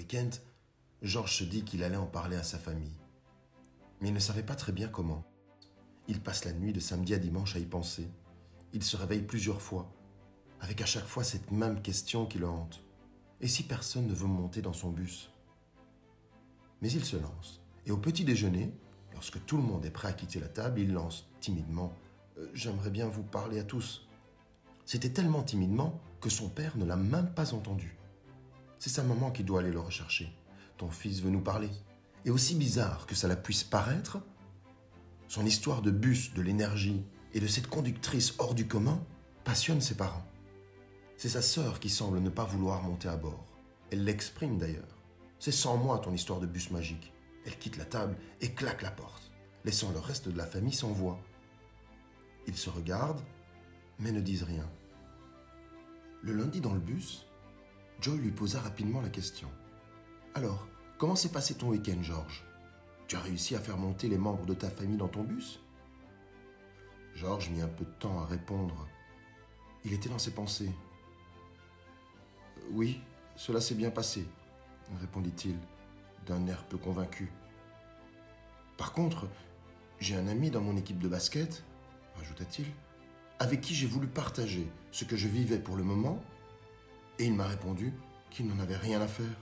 week-end, Georges se dit qu'il allait en parler à sa famille. Mais il ne savait pas très bien comment. Il passe la nuit de samedi à dimanche à y penser. Il se réveille plusieurs fois, avec à chaque fois cette même question qui le hante. Et si personne ne veut monter dans son bus? Mais il se lance. Et au petit déjeuner, lorsque tout le monde est prêt à quitter la table, il lance timidement « J'aimerais bien vous parler à tous ». C'était tellement timidement que son père ne l'a même pas entendu. C'est sa maman qui doit aller le rechercher. « Ton fils veut nous parler ». Et aussi bizarre que cela puisse paraître, son histoire de bus, de l'énergie et de cette conductrice hors du commun passionne ses parents. C'est sa sœur qui semble ne pas vouloir monter à bord. Elle l'exprime d'ailleurs. « C'est sans moi ton histoire de bus magique ». Elle quitte la table et claque la porte, laissant le reste de la famille sans voix. Ils se regardent, mais ne disent rien. Le lundi dans le bus, Joy lui posa rapidement la question. « Alors, comment s'est passé ton week-end, Georges? Tu as réussi à faire monter les membres de ta famille dans ton bus ?» Georges mit un peu de temps à répondre. Il était dans ses pensées. « Oui, cela s'est bien passé, » répondit-il, d'un air peu convaincu. « Par contre, j'ai un ami dans mon équipe de basket, » ajouta-t-il, « avec qui j'ai voulu partager ce que je vivais pour le moment, et il m'a répondu qu'il n'en avait rien à faire.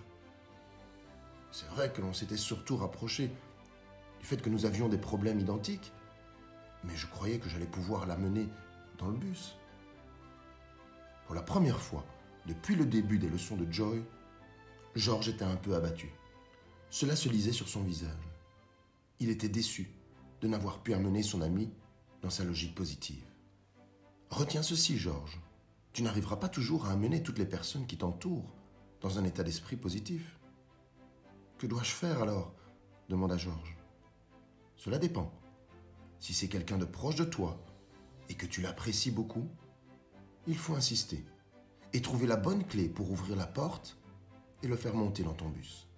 C'est vrai que l'on s'était surtout rapproché du fait que nous avions des problèmes identiques, mais je croyais que j'allais pouvoir l'amener dans le bus. » Pour la première fois, depuis le début des leçons de Joy, Georges était un peu abattu. Cela se lisait sur son visage. Il était déçu de n'avoir pu amener son ami dans sa logique positive. Retiens ceci, Georges. Tu n'arriveras pas toujours à amener toutes les personnes qui t'entourent dans un état d'esprit positif. Que dois-je faire alors? Demanda Georges. Cela dépend. Si c'est quelqu'un de proche de toi et que tu l'apprécies beaucoup, il faut insister et trouver la bonne clé pour ouvrir la porte et le faire monter dans ton bus.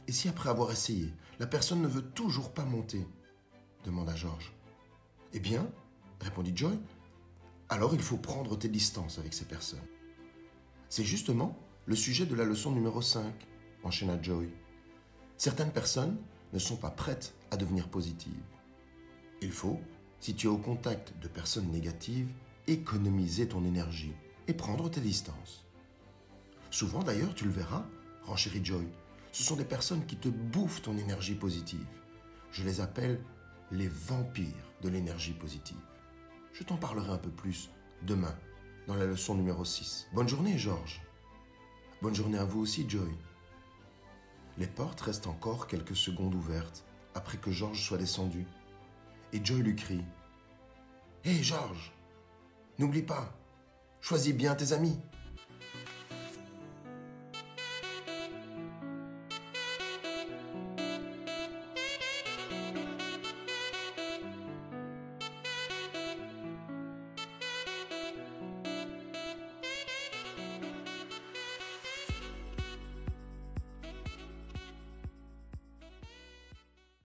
Et si après avoir essayé, la personne ne veut toujours pas monter? Demanda Georges. Eh bien, répondit Joy, alors il faut prendre tes distances avec ces personnes. C'est justement le sujet de la leçon numéro 5, enchaîna Joy. Certaines personnes ne sont pas prêtes à devenir positives. Il faut, si tu es au contact de personnes négatives, économiser ton énergie et prendre tes distances. Souvent d'ailleurs, tu le verras, renchérit Joy, ce sont des personnes qui te bouffent ton énergie positive. Je les appelle les vampires de l'énergie positive. Je t'en parlerai un peu plus demain, dans la leçon numéro 6. Bonne journée, Georges. Bonne journée à vous aussi, Joy. Les portes restent encore quelques secondes ouvertes après que Georges soit descendu. Et Joy lui crie « Hé, Georges, n'oublie pas, choisis bien tes amis !»